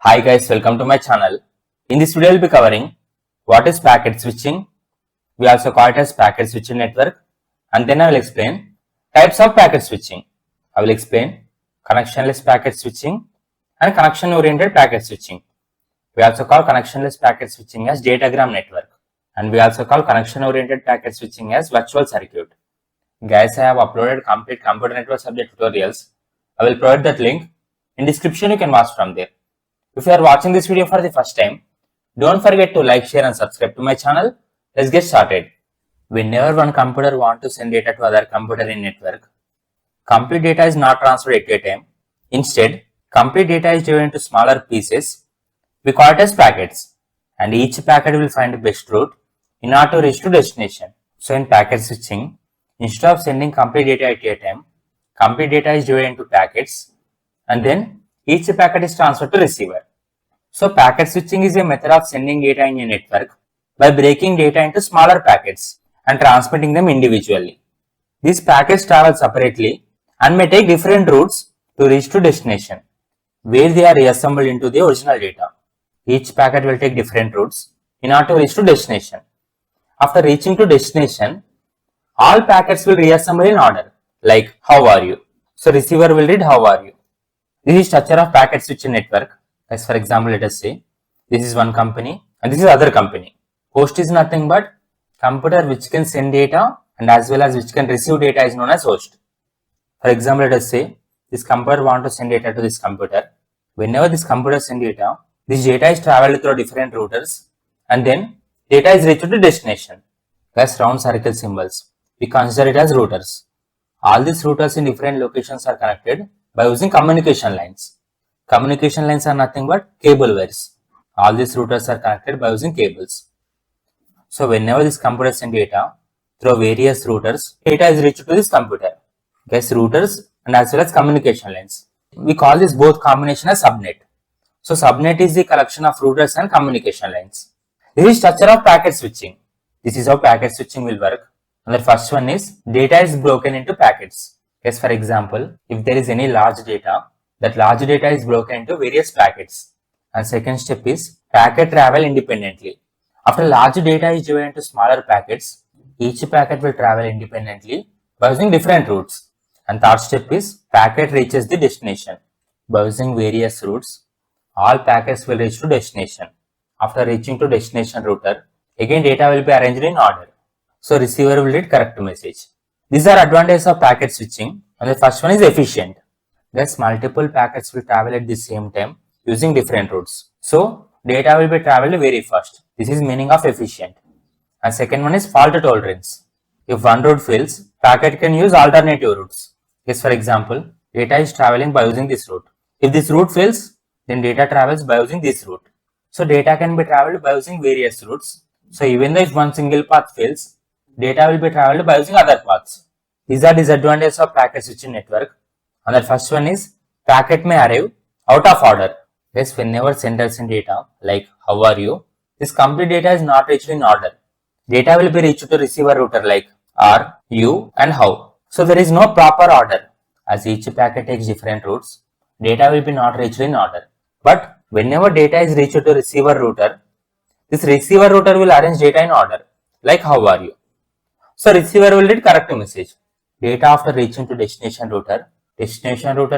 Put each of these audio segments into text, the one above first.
Hi guys, welcome to my channel. In this video, I will be covering what is packet switching. We also call it as packet switching network. And then I will explain types of packet switching. I will explain connectionless packet switching and connection oriented packet switching. We also call connectionless packet switching as datagram network. And we also call connection oriented packet switching as virtual circuit. Guys, I have uploaded complete computer network subject tutorials. I will provide that link in description. You can watch from there. If you are watching this video for the first time, don't forget to like, share and subscribe to my channel. Let's get started. Whenever one computer wants to send data to other computer in network, complete data is not transferred at a time. Instead, complete data is divided into smaller pieces. We call it as packets, and each packet will find the best route in order to reach to destination. So in packet switching, instead of sending complete data at a time, complete data is divided into packets, and then each packet is transferred to receiver. So packet switching is a method of sending data in a network by breaking data into smaller packets and transmitting them individually. These packets travel separately and may take different routes to reach to destination, where they are reassembled into the original data. Each packet will take different routes in order to reach to destination. After reaching to destination, all packets will reassemble in order, like how are you. So receiver will read how are you. This is structure of packet switching network. As for example, let us say this is one company and this is other company. Host is nothing but computer which can send data and as well as which can receive data is known as host. For example, let us say this computer wants to send data to this computer. Whenever this computer sends data, this data is traveled through different routers and then data is reached to destination. As round circle symbols, we consider it as routers. All these routers in different locations are connected by using communication lines. Communication lines are nothing but cable wires. All these routers are connected by using cables. So whenever this computer sends data through various routers, data is reached to this computer. Guys, routers and as well as communication lines. We call this both combination as subnet. So subnet is the collection of routers and communication lines. This is structure of packet switching. This is how packet switching will work. And the first one is data is broken into packets. Yes, for example, if there is any large data, that large data is broken into various packets. And second step is packet travel independently. After large data is divided into smaller packets, each packet will travel independently by using different routes. And third step is packet reaches the destination. By using various routes, all packets will reach to destination. After reaching to destination router, again data will be arranged in order. So receiver will read correct message. These are advantages of packet switching, and the first one is efficient. Thus, multiple packets will travel at the same time using different routes. So, data will be traveled very fast. This is meaning of efficient. And second one is fault tolerance. If one route fails, packet can use alternative routes. Yes, for example, data is traveling by using this route. If this route fails, then data travels by using this route. So, data can be traveled by using various routes. So, even though if one single path fails, data will be traveled by using other paths. These are disadvantages of packet switching network. And the first one is packet may arrive out of order. Yes, whenever sender sends data like how are you, this complete data is not reached in order. Data will be reached to receiver router like are, you and how. So there is no proper order. As each packet takes different routes, data will be not reached in order. But whenever data is reached to receiver router, this receiver router will arrange data in order like how are you. So receiver will read correct message. Data after reaching to destination router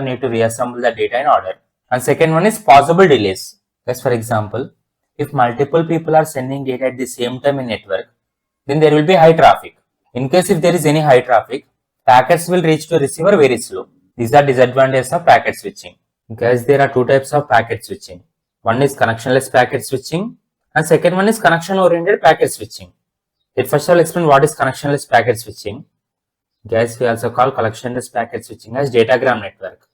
need to reassemble the data in order. And second one is possible delays. As for example, if multiple people are sending data at the same time in network, then there will be high traffic. In case if there is any high traffic, packets will reach to receiver very slow. These are disadvantages of packet switching. Guys, there are two types of packet switching. One is connectionless packet switching and second one is connection oriented packet switching. Let first of all explain what is connectionless packet switching. Guys, we also call connectionless packet switching as datagram network.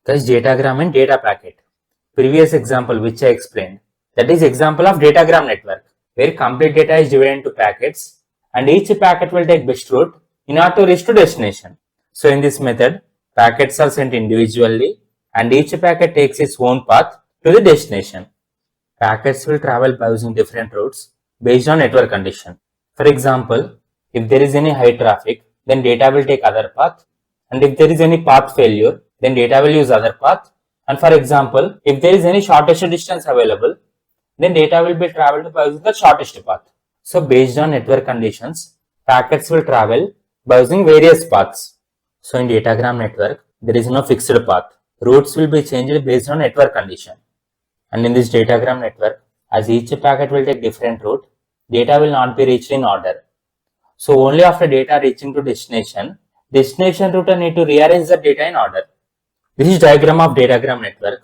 Guys, datagram and data packet. Previous example which I explained, that is example of datagram network, where complete data is divided into packets and each packet will take best route in order to reach to destination. So in this method, packets are sent individually and each packet takes its own path to the destination. Packets will travel by using different routes based on network condition. For example, if there is any high traffic, then data will take other path, and if there is any path failure, then data will use other path, And for example, if there is any shortest distance available, then data will be traveled by using the shortest path. So based on network conditions, packets will travel by using various paths. So in datagram network, there is no fixed path. Routes will be changed based on network condition. And in this datagram network, as each packet will take different route, data will not be reached in order. So only after data reaching to destination router need to rearrange the data in order. This is diagram of datagram network.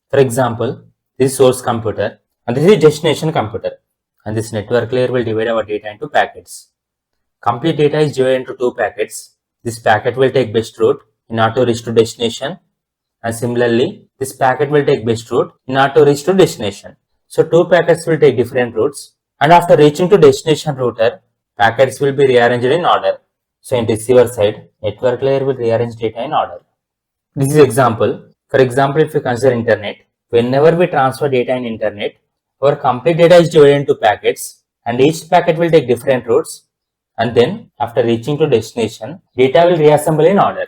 For example, this is source computer and this is destination computer. And this network layer will divide our data into packets. Complete data is divided into two packets. This packet will take best route in order to reach to destination. And similarly, this packet will take best route in order to reach to destination. So two packets will take different routes. And after reaching to destination router, packets will be rearranged in order. So in receiver side, network layer will rearrange data in order. This is example. For example, if you consider internet, whenever we transfer data in internet, our complete data is divided into packets and each packet will take different routes, and then after reaching to destination, data will reassemble in order.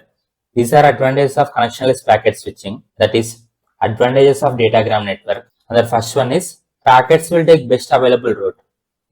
These are advantages of connectionless packet switching, that is advantages of datagram network. And the first one is packets will take best available route.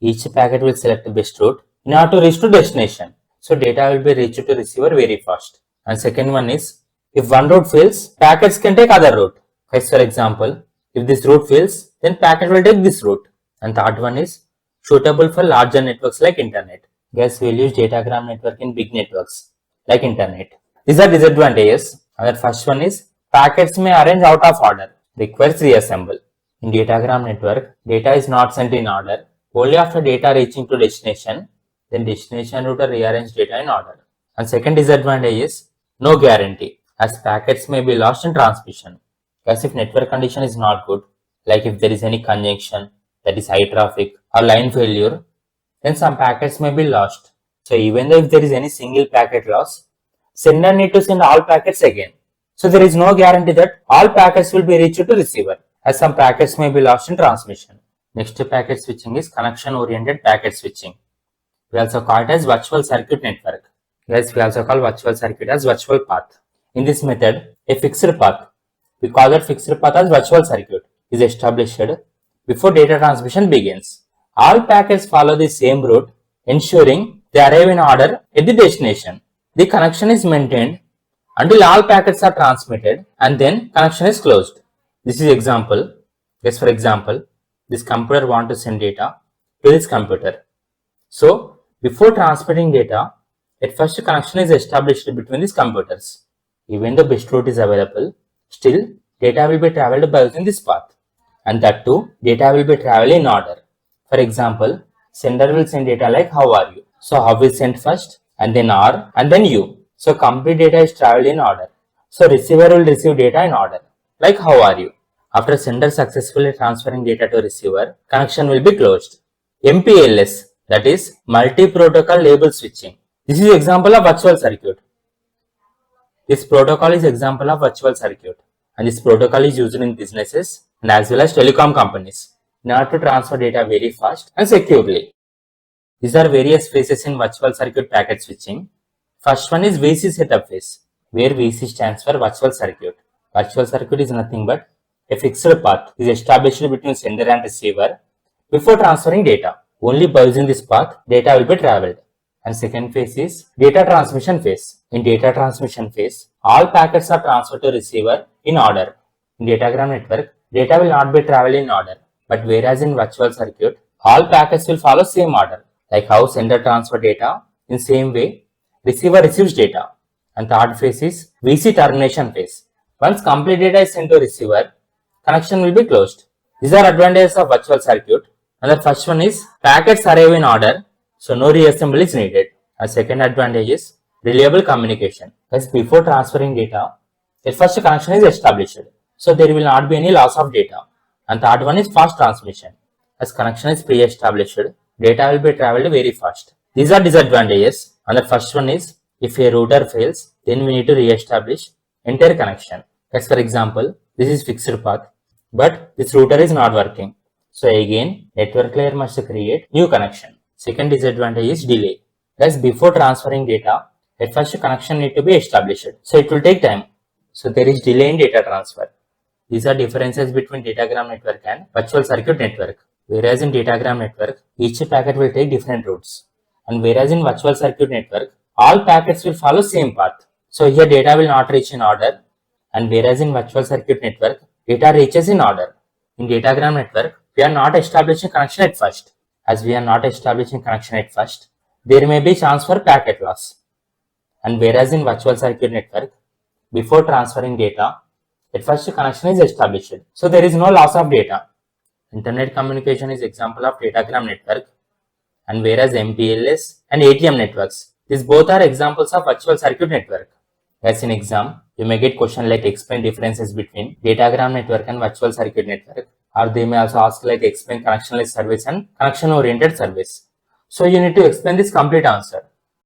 Each packet will select the best route in order to reach to destination. So data will be reached to receiver very fast. And second one is if one route fails, packets can take other route. For example, if this route fails, then packet will take this route. And third one is suitable for larger networks like internet. Guys, we'll use datagram network in big networks like internet. These are disadvantages. And the first one is packets may arrange out of order, requires reassemble. In datagram network, data is not sent in order. Only after data reaching to destination, then destination router rearrange data in order. And second disadvantage is no guarantee, as packets may be lost in transmission. As if network condition is not good, like if there is any congestion, that is high traffic or line failure, then some packets may be lost. So even though if there is any single packet loss, sender need to send all packets again. So there is no guarantee that all packets will be reached to receiver, as some packets may be lost in transmission. Next packet switching is connection oriented packet switching. We also call it as virtual circuit network. Guys, we also call virtual circuit as virtual path. In this method, a fixed path, we call that fixed path as virtual circuit, is established before data transmission begins. All packets follow the same route, ensuring they arrive in order at the destination. The connection is maintained until all packets are transmitted and then connection is closed. This is example. Yes, for example, this computer wants to send data to this computer. So before transmitting data, at first connection is established between these computers. Even though best route is available, still data will be traveled by using this path. And that too, data will be traveled in order. For example, sender will send data like how are you. So how is sent first, and then R, and then you. So complete data is traveled in order. So receiver will receive data in order, like how are you. After sender successfully transferring data to receiver, connection will be closed. MPLS, that is multi-protocol label switching. This is example of virtual circuit. This protocol is example of virtual circuit, and this protocol is used in businesses and as well as telecom companies in order to transfer data very fast and securely. These are various phases in virtual circuit packet switching. First one is VC setup phase, where VC stands for virtual circuit. Virtual circuit is nothing but a fixed path is established between sender and receiver before transferring data. Only by using this path, data will be traveled. And second phase is data transmission phase. In data transmission phase, all packets are transferred to receiver in order. In datagram network, data will not be traveled in order. But whereas in virtual circuit, all packets will follow same order. Like how sender transfer data, in same way, receiver receives data. And third phase is VC termination phase. Once complete data is sent to receiver, connection will be closed. These are advantages of virtual circuit. And the first one is packets arrive in order, so no reassembly is needed. A second advantage is reliable communication. As before transferring data, the first connection is established, so there will not be any loss of data. And third one is fast transmission. As connection is pre-established, data will be traveled very fast. These are disadvantages. And the first one is if a router fails, then we need to re-establish entire connection. As for example, this is fixed path, but this router is not working. So again, network layer must create new connection. Second disadvantage is delay. As before transferring data, at first connection need to be established. So it will take time. So there is delay in data transfer. These are differences between datagram network and virtual circuit network. Whereas in datagram network, each packet will take different routes. And whereas in virtual circuit network, all packets will follow same path. So here data will not reach in order. And whereas in virtual circuit network, data reaches in order. In datagram network, we are not establishing connection at first. As we are not establishing connection at first, there may be chance for packet loss. And whereas in virtual circuit network, before transferring data, at first connection is established. So there is no loss of data. Internet communication is example of datagram network, and whereas MPLS and ATM networks, these both are examples of virtual circuit network. As in exam, you may get question like explain differences between datagram network and virtual circuit network, or they may also ask like explain connectionless service and connection oriented service. So you need to explain this complete answer.